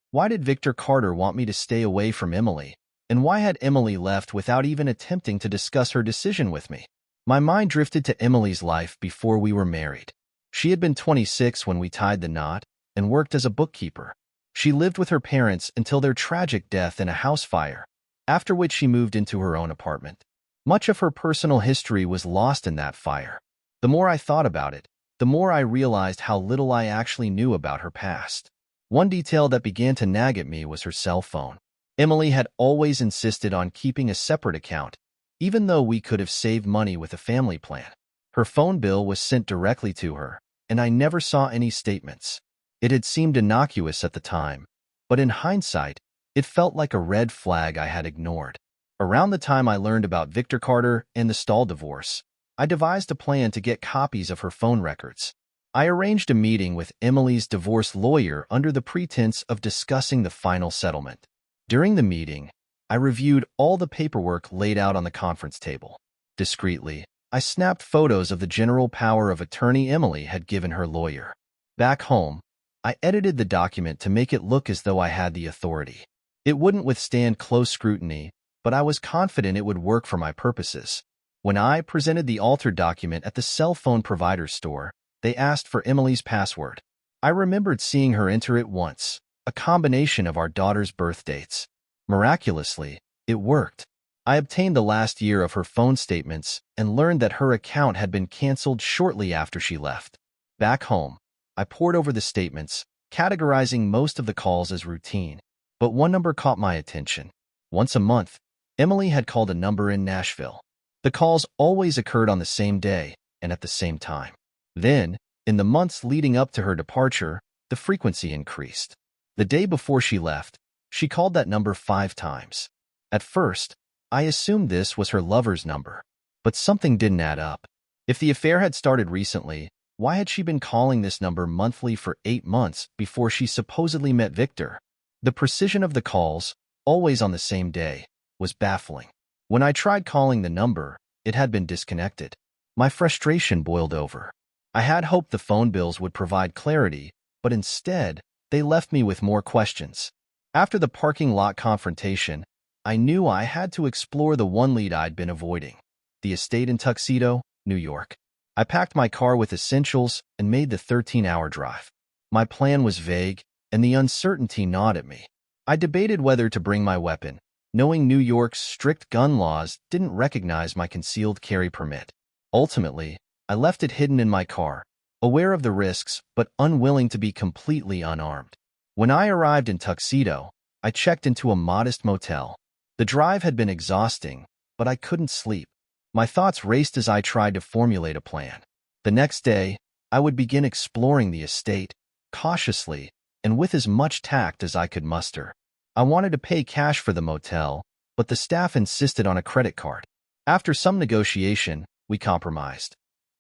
Why did Victor Carter want me to stay away from Emily? And why had Emily left without even attempting to discuss her decision with me? My mind drifted to Emily's life before we were married. She had been 26 when we tied the knot and worked as a bookkeeper. She lived with her parents until their tragic death in a house fire, after which she moved into her own apartment. Much of her personal history was lost in that fire. The more I thought about it, the more I realized how little I actually knew about her past. One detail that began to nag at me was her cell phone. Emily had always insisted on keeping a separate account, even though we could have saved money with a family plan. Her phone bill was sent directly to her, and I never saw any statements. It had seemed innocuous at the time, but in hindsight, it felt like a red flag I had ignored. Around the time I learned about Victor Carter and the Stahl divorce, I devised a plan to get copies of her phone records. I arranged a meeting with Emily's divorce lawyer under the pretense of discussing the final settlement. During the meeting, I reviewed all the paperwork laid out on the conference table. Discreetly, I snapped photos of the general power of attorney Emily had given her lawyer. Back home, I edited the document to make it look as though I had the authority. It wouldn't withstand close scrutiny, but I was confident it would work for my purposes. When I presented the altered document at the cell phone provider's store, They asked for Emily's password. I remembered seeing her enter it once, a combination of our daughter's birth dates. Miraculously, it worked. I obtained the last year of her phone statements and learned that her account had been canceled shortly after she left. Back home, I pored over the statements, categorizing most of the calls as routine. But one number caught my attention. Once a month, Emily had called a number in Nashville. The calls always occurred on the same day and at the same time. Then, in the months leading up to her departure, the frequency increased. The day before she left, she called that number 5 times. At first, I assumed this was her lover's number, but something didn't add up. If the affair had started recently, why had she been calling this number monthly for 8 months before she supposedly met Victor? The precision of the calls, always on the same day, was baffling. When I tried calling the number, it had been disconnected. My frustration boiled over. I had hoped the phone bills would provide clarity, but instead, they left me with more questions. After the parking lot confrontation, I knew I had to explore the one lead I'd been avoiding: the estate in Tuxedo, New York. I packed my car with essentials and made the 13-hour drive. My plan was vague, and the uncertainty gnawed at me. I debated whether to bring my weapon, knowing New York's strict gun laws didn't recognize my concealed carry permit. Ultimately, I left it hidden in my car, aware of the risks but unwilling to be completely unarmed. When I arrived in Tuxedo, I checked into a modest motel. The drive had been exhausting, but I couldn't sleep. My thoughts raced as I tried to formulate a plan. The next day, I would begin exploring the estate, cautiously and with as much tact as I could muster. I wanted to pay cash for the motel, but the staff insisted on a credit card. After some negotiation, we compromised.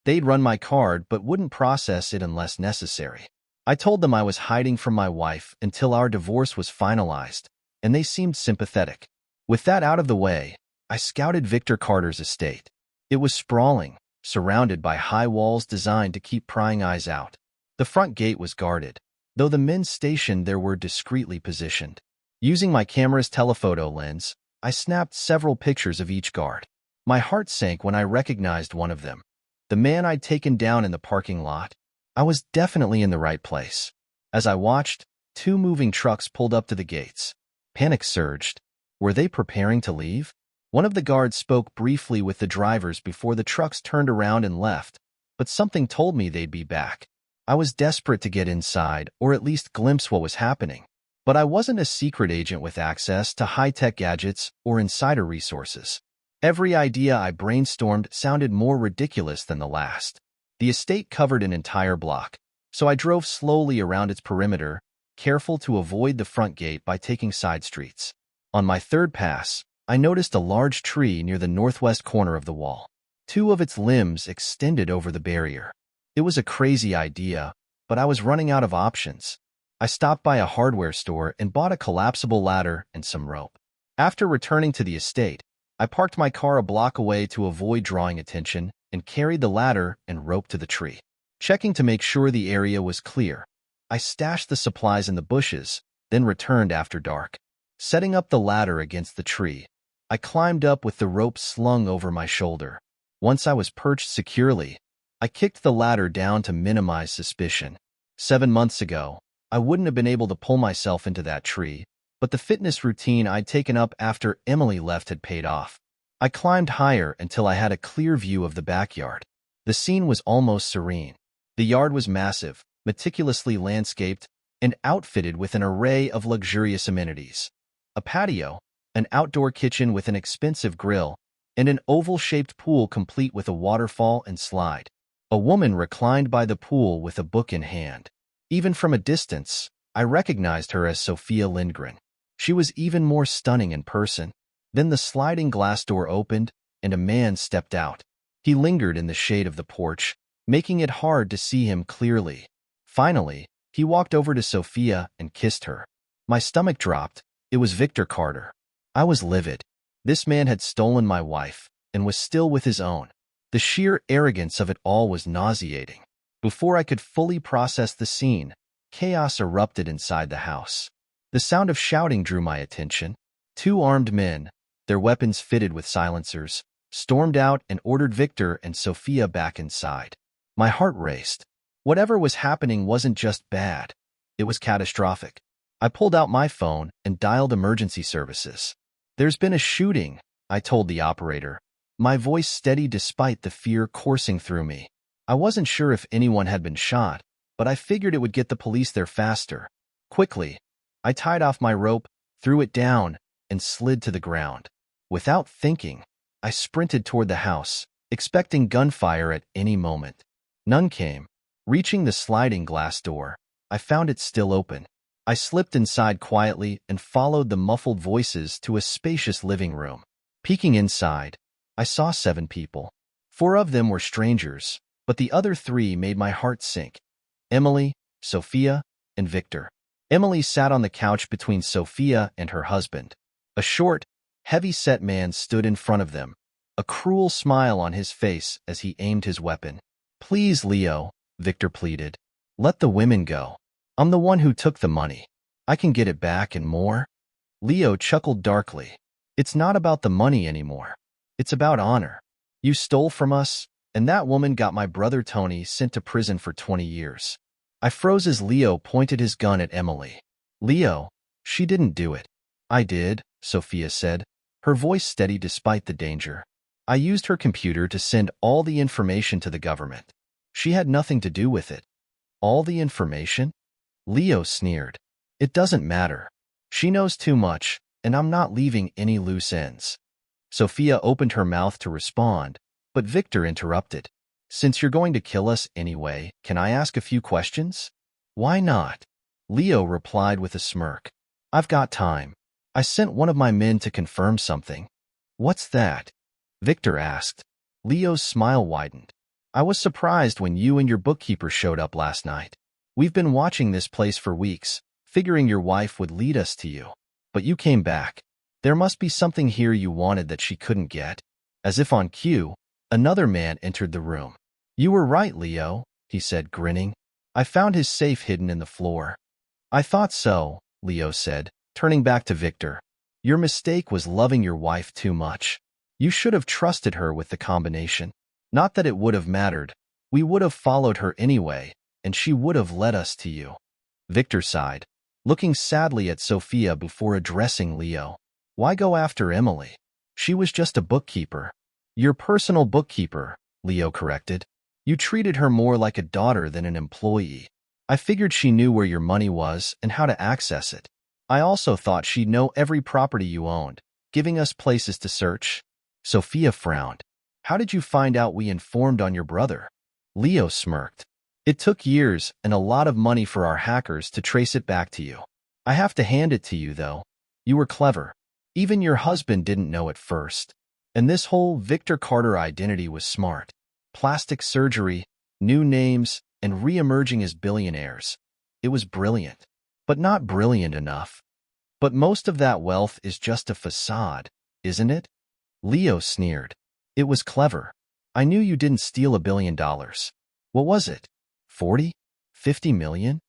They'd run my card but wouldn't process it unless necessary. I told them I was hiding from my wife until our divorce was finalized, and they seemed sympathetic. With that out of the way, I scouted Victor Carter's estate. It was sprawling, surrounded by high walls designed to keep prying eyes out. The front gate was guarded, though the men stationed there were discreetly positioned. Using my camera's telephoto lens, I snapped several pictures of each guard. My heart sank when I recognized one of them, the man I'd taken down in the parking lot. I was definitely in the right place. As I watched, 2 moving trucks pulled up to the gates. Panic surged. Were they preparing to leave? One of the guards spoke briefly with the drivers before the trucks turned around and left, but something told me they'd be back. I was desperate to get inside or at least glimpse what was happening. But I wasn't a secret agent with access to high-tech gadgets or insider resources. Every idea I brainstormed sounded more ridiculous than the last. The estate covered an entire block, so I drove slowly around its perimeter, careful to avoid the front gate by taking side streets. On my third pass, I noticed a large tree near the northwest corner of the wall. 2 of its limbs extended over the barrier. It was a crazy idea, but I was running out of options. I stopped by a hardware store and bought a collapsible ladder and some rope. After returning to the estate, I parked my car a block away to avoid drawing attention and carried the ladder and rope to the tree. Checking to make sure the area was clear, I stashed the supplies in the bushes, then returned after dark. Setting up the ladder against the tree, I climbed up with the rope slung over my shoulder. Once I was perched securely, I kicked the ladder down to minimize suspicion. 7 months ago, I wouldn't have been able to pull myself into that tree, but the fitness routine I'd taken up after Emily left had paid off. I climbed higher until I had a clear view of the backyard. The scene was almost serene. The yard was massive, meticulously landscaped, and outfitted with an array of luxurious amenities. A patio, an outdoor kitchen with an expensive grill, and an oval-shaped pool complete with a waterfall and slide. A woman reclined by the pool with a book in hand. Even from a distance, I recognized her as Sophia Lindgren. She was even more stunning in person. Then the sliding glass door opened, and a man stepped out. He lingered in the shade of the porch, making it hard to see him clearly. Finally, he walked over to Sophia and kissed her. My stomach dropped. It was Victor Carter. I was livid. This man had stolen my wife and was still with his own. The sheer arrogance of it all was nauseating. Before I could fully process the scene, chaos erupted inside the house. The sound of shouting drew my attention. 2 armed men, their weapons fitted with silencers, stormed out and ordered Victor and Sophia back inside. My heart raced. Whatever was happening wasn't just bad. It was catastrophic. I pulled out my phone and dialed emergency services. There's been a shooting, I told the operator, my voice steady despite the fear coursing through me. I wasn't sure if anyone had been shot, but I figured it would get the police there faster. Quickly, I tied off my rope, threw it down, and slid to the ground. Without thinking, I sprinted toward the house, expecting gunfire at any moment. None came. Reaching the sliding glass door, I found it still open. I slipped inside quietly and followed the muffled voices to a spacious living room. Peeking inside, I saw 7 people. 4 of them were strangers, but the other 3 made my heart sink. Emily, Sophia, and Victor. Emily sat on the couch between Sophia and her husband. A short, heavy-set man stood in front of them, a cruel smile on his face as he aimed his weapon. "Please, Leo," Victor pleaded. "Let the women go. I'm the one who took the money. I can get it back and more." Leo chuckled darkly. "It's not about the money anymore. It's about honor. You stole from us, and that woman got my brother Tony sent to prison for 20 years. I froze as Leo pointed his gun at Emily. "Leo, she didn't do it." "I did," Sophia said, her voice steady despite the danger. "I used her computer to send all the information to the government. She had nothing to do with it." "All the information?" Leo sneered. "It doesn't matter. She knows too much, and I'm not leaving any loose ends." Sophia opened her mouth to respond, but Victor interrupted. "Since you're going to kill us anyway, can I ask a few questions?" "Why not?" Leo replied with a smirk. "I've got time. I sent one of my men to confirm something." "What's that?" Victor asked. Leo's smile widened. "I was surprised when you and your bookkeeper showed up last night. We've been watching this place for weeks, figuring your wife would lead us to you. But you came back. There must be something here you wanted that she couldn't get." As if on cue, another man entered the room. "You were right, Leo," he said, grinning. "I found his safe hidden in the floor." "I thought so," Leo said, turning back to Victor. "Your mistake was loving your wife too much. You should have trusted her with the combination. Not that it would have mattered. We would have followed her anyway, and she would have led us to you." Victor sighed, looking sadly at Sophia before addressing Leo. "Why go after Emily? She was just a bookkeeper." "Your personal bookkeeper," Leo corrected. "You treated her more like a daughter than an employee. I figured she knew where your money was and how to access it. I also thought she'd know every property you owned, giving us places to search." Sophia frowned. "How did you find out we informed on your brother?" Leo smirked. "It took years and a lot of money for our hackers to trace it back to you. I have to hand it to you, though. You were clever. Even your husband didn't know at first. And this whole Victor Carter identity was smart. Plastic surgery, new names, and re-emerging as billionaires. It was brilliant. But not brilliant enough. But most of that wealth is just a facade, isn't it?" Leo sneered. "It was clever. I knew you didn't steal $1 billion. What was it? 40? 50 million?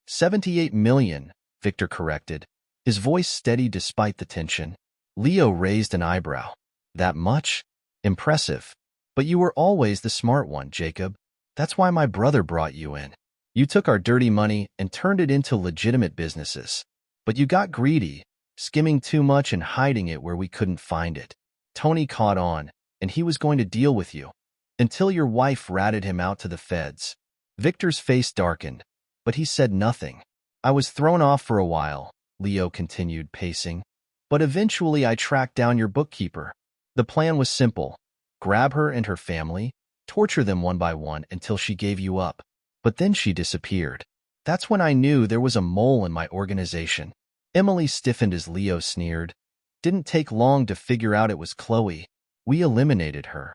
78 million, Victor corrected, his voice steady despite the tension. Leo raised an eyebrow. "That much? Impressive. But you were always the smart one, Jacob. That's why my brother brought you in. You took our dirty money and turned it into legitimate businesses. But you got greedy, skimming too much and hiding it where we couldn't find it. Tony caught on, and he was going to deal with you. Until your wife ratted him out to the feds." Victor's face darkened, but he said nothing. "I was thrown off for a while," Leo continued, pacing. "But eventually I tracked down your bookkeeper. The plan was simple. Grab her and her family, torture them one by one until she gave you up. But then she disappeared. That's when I knew there was a mole in my organization." Emily stiffened as Leo sneered. "Didn't take long to figure out it was Chloe. We eliminated her."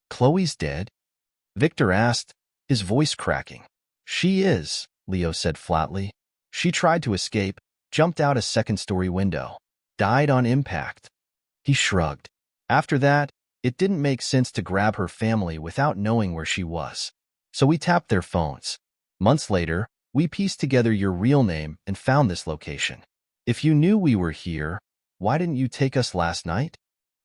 "Chloe's dead?" Victor asked, his voice cracking. "She is," Leo said flatly. "She tried to escape, jumped out a second-story window, died on impact." He shrugged. "After that, it didn't make sense to grab her family without knowing where she was. So we tapped their phones. Months later, we pieced together your real name and found this location. If you knew we were here, why didn't you take us last night?"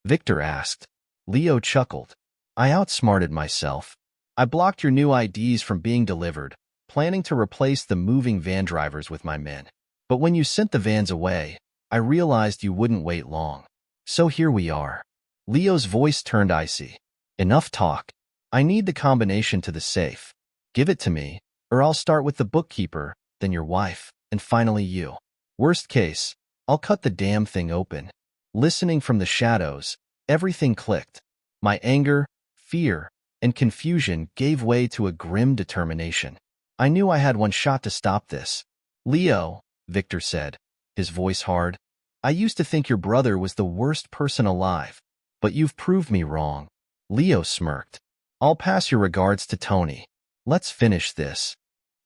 Victor asked. Leo chuckled. "I outsmarted myself. I blocked your new IDs from being delivered, planning to replace the moving van drivers with my men. But when you sent the vans away, I realized you wouldn't wait long. So here we are. Leo's voice turned icy. Enough talk. I need the combination to the safe. Give it to me, or I'll start with the bookkeeper, then your wife, and finally you. Worst case, I'll cut the damn thing open. Listening from the shadows, everything clicked. My anger, fear, and confusion gave way to a grim determination. I knew I had one shot to stop this. Leo, Victor said, his voice hard, I used to think your brother was the worst person alive, but you've proved me wrong. Leo smirked. I'll pass your regards to Tony. Let's finish this.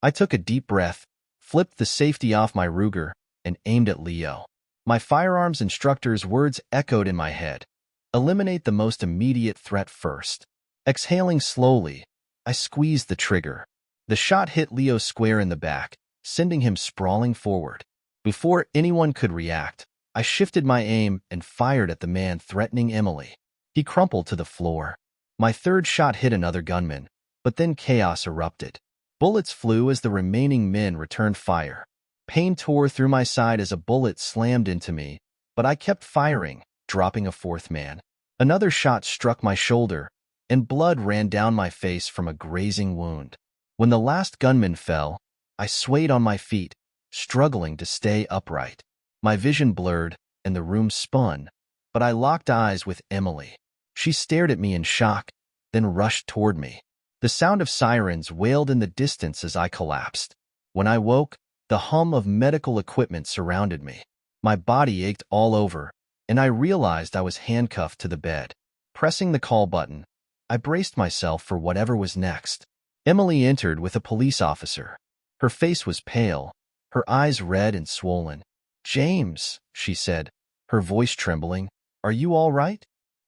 I took a deep breath, flipped the safety off my Ruger, and aimed at Leo. My firearms instructor's words echoed in my head. Eliminate the most immediate threat first. Exhaling slowly, I squeezed the trigger. The shot hit Leo square in the back, sending him sprawling forward. Before anyone could react, I shifted my aim and fired at the man threatening Emily. He crumpled to the floor. My third shot hit another gunman, but then chaos erupted. Bullets flew as the remaining men returned fire. Pain tore through my side as a bullet slammed into me, but I kept firing, dropping a fourth man. Another shot struck my shoulder, and blood ran down my face from a grazing wound. When the last gunman fell, I swayed on my feet, struggling to stay upright. My vision blurred, and the room spun, but I locked eyes with Emily. She stared at me in shock, then rushed toward me. The sound of sirens wailed in the distance as I collapsed. When I woke, the hum of medical equipment surrounded me. My body ached all over, and I realized I was handcuffed to the bed. Pressing the call button, I braced myself for whatever was next. Emily entered with a police officer. Her face was pale, her eyes red and swollen. "James," she said, her voice trembling, "are you all right?"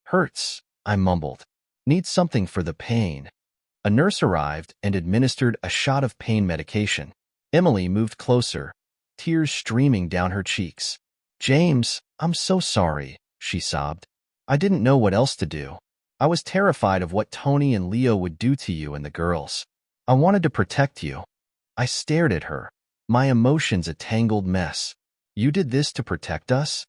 "Hurts," I mumbled. "Need something for the pain." A nurse arrived and administered a shot of pain medication. Emily moved closer, tears streaming down her cheeks. "James, I'm so sorry," she sobbed. "I didn't know what else to do. I was terrified of what Tony and Leo would do to you and the girls. I wanted to protect you." I stared at her, my emotions a tangled mess. "You did this to protect us?"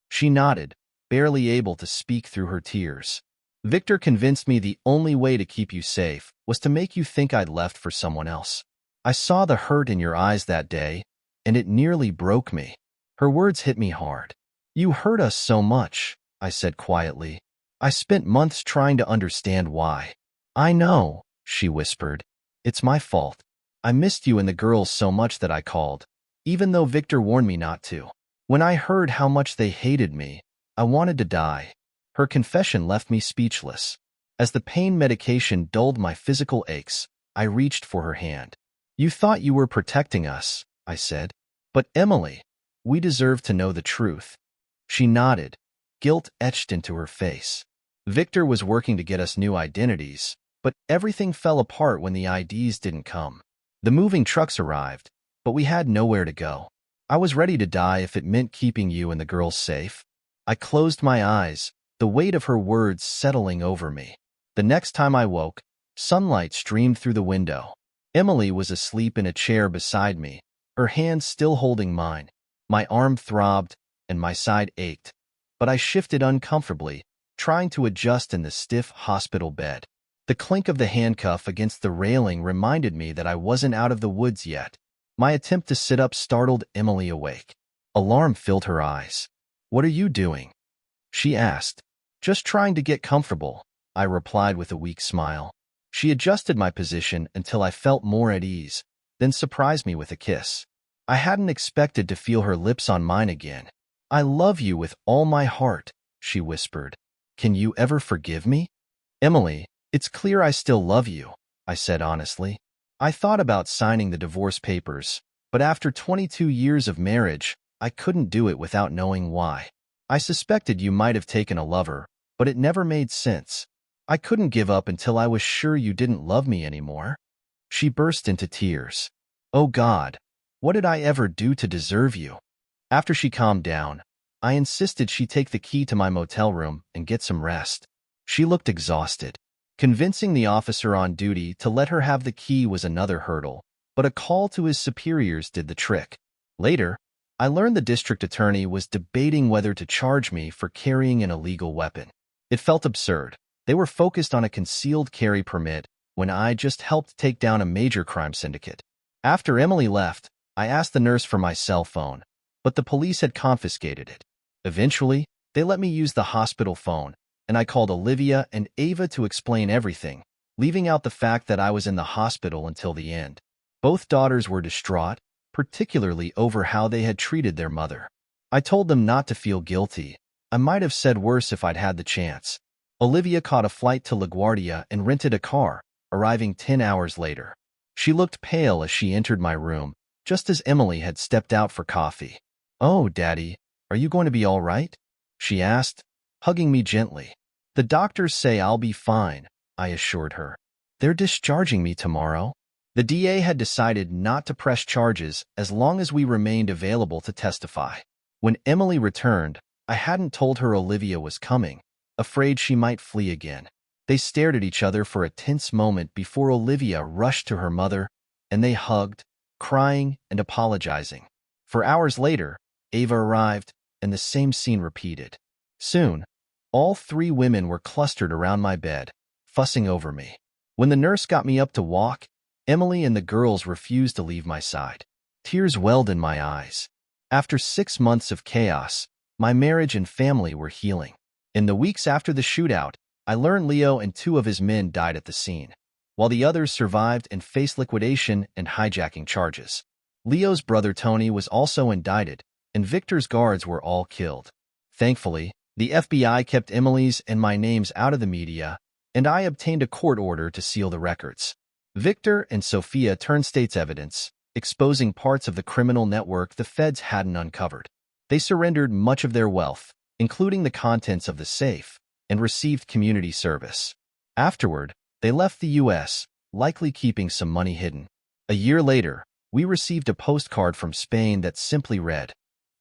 She nodded, barely able to speak through her tears. "Victor convinced me the only way to keep you safe was to make you think I'd left for someone else. I saw the hurt in your eyes that day, and it nearly broke me." Her words hit me hard. "You hurt us so much," I said quietly. "I spent months trying to understand why." "I know," she whispered. "It's my fault. I missed you and the girls so much that I called, even though Victor warned me not to. When I heard how much they hated me, I wanted to die." Her confession left me speechless. As the pain medication dulled my physical aches, I reached for her hand. "You thought you were protecting us," I said. "But Emily, we deserve to know the truth." She nodded, guilt etched into her face. "Victor was working to get us new identities, but everything fell apart when the IDs didn't come. The moving trucks arrived, but we had nowhere to go. I was ready to die if it meant keeping you and the girls safe." I closed my eyes, the weight of her words settling over me. The next time I woke, sunlight streamed through the window. Emily was asleep in a chair beside me, her hand still holding mine. My arm throbbed, and my side ached, but I shifted uncomfortably, trying to adjust in the stiff hospital bed. The clink of the handcuff against the railing reminded me that I wasn't out of the woods yet. My attempt to sit up startled Emily awake. Alarm filled her eyes. "What are you doing?" she asked. "Just trying to get comfortable," I replied with a weak smile. She adjusted my position until I felt more at ease, then surprised me with a kiss. I hadn't expected to feel her lips on mine again. "I love you with all my heart," she whispered. "Can you ever forgive me?" "Emily, it's clear I still love you," I said honestly. "I thought about signing the divorce papers, but after 22 years of marriage, I couldn't do it without knowing why. I suspected you might have taken a lover, but it never made sense. I couldn't give up until I was sure you didn't love me anymore." She burst into tears. "Oh God, what did I ever do to deserve you?" After she calmed down, I insisted she take the key to my motel room and get some rest. She looked exhausted. Convincing the officer on duty to let her have the key was another hurdle, but a call to his superiors did the trick. Later, I learned the district attorney was debating whether to charge me for carrying an illegal weapon. It felt absurd. They were focused on a concealed carry permit when I just helped take down a major crime syndicate. After Emily left, I asked the nurse for my cell phone, but the police had confiscated it. Eventually, they let me use the hospital phone, and I called Olivia and Ava to explain everything, leaving out the fact that I was in the hospital until the end. Both daughters were distraught, particularly over how they had treated their mother. I told them not to feel guilty. I might have said worse if I'd had the chance. Olivia caught a flight to LaGuardia and rented a car, arriving 10 hours later. She looked pale as she entered my room, just as Emily had stepped out for coffee. "Oh, Daddy, are you going to be all right?" she asked, hugging me gently. "The doctors say I'll be fine," I assured her. "They're discharging me tomorrow." The DA had decided not to press charges as long as we remained available to testify. When Emily returned, I hadn't told her Olivia was coming, afraid she might flee again. They stared at each other for a tense moment before Olivia rushed to her mother, and they hugged, crying and apologizing. For hours later, Ava arrived, and the same scene repeated. Soon, all three women were clustered around my bed, fussing over me. When the nurse got me up to walk, Emily and the girls refused to leave my side. Tears welled in my eyes. After 6 months of chaos, my marriage and family were healing. In the weeks after the shootout, I learned Leo and 2 of his men died at the scene, while the others survived and faced liquidation and hijacking charges. Leo's brother Tony was also indicted, and Victor's guards were all killed. Thankfully, the FBI kept Emily's and my names out of the media, and I obtained a court order to seal the records. Victor and Sophia turned state's evidence, exposing parts of the criminal network the feds hadn't uncovered. They surrendered much of their wealth, including the contents of the safe, and received community service. Afterward, they left the U.S., likely keeping some money hidden. A year later, we received a postcard from Spain that simply read,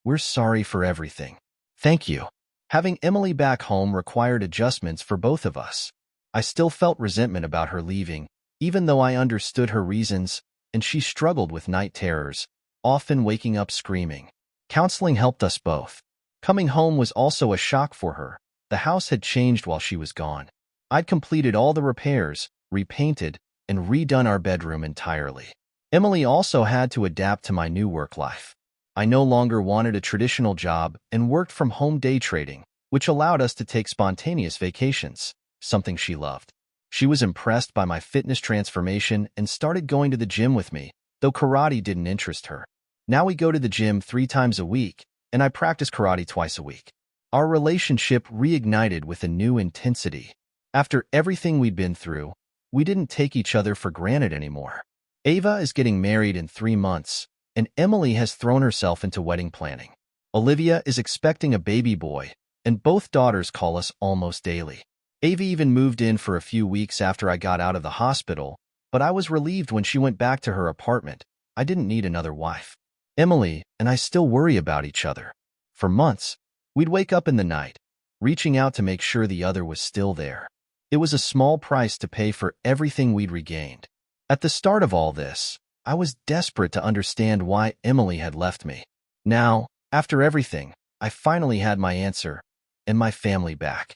"We're sorry for everything. Thank you." Having Emily back home required adjustments for both of us. I still felt resentment about her leaving, even though I understood her reasons, and she struggled with night terrors, often waking up screaming. Counseling helped us both. Coming home was also a shock for her. The house had changed while she was gone. I'd completed all the repairs, repainted, and redone our bedroom entirely. Emily also had to adapt to my new work life. I no longer wanted a traditional job and worked from home day trading, which allowed us to take spontaneous vacations, something she loved. She was impressed by my fitness transformation and started going to the gym with me, though karate didn't interest her. Now we go to the gym 3 times a week, and I practice karate twice a week. Our relationship reignited with a new intensity. After everything we'd been through, we didn't take each other for granted anymore. Ava is getting married in 3 months, and Emily has thrown herself into wedding planning. Olivia is expecting a baby boy, and both daughters call us almost daily. Ava even moved in for a few weeks after I got out of the hospital, but I was relieved when she went back to her apartment. I didn't need another wife. Emily and I still worry about each other. For months, we'd wake up in the night, reaching out to make sure the other was still there. It was a small price to pay for everything we'd regained. At the start of all this, I was desperate to understand why Emily had left me. Now, after everything, I finally had my answer and my family back.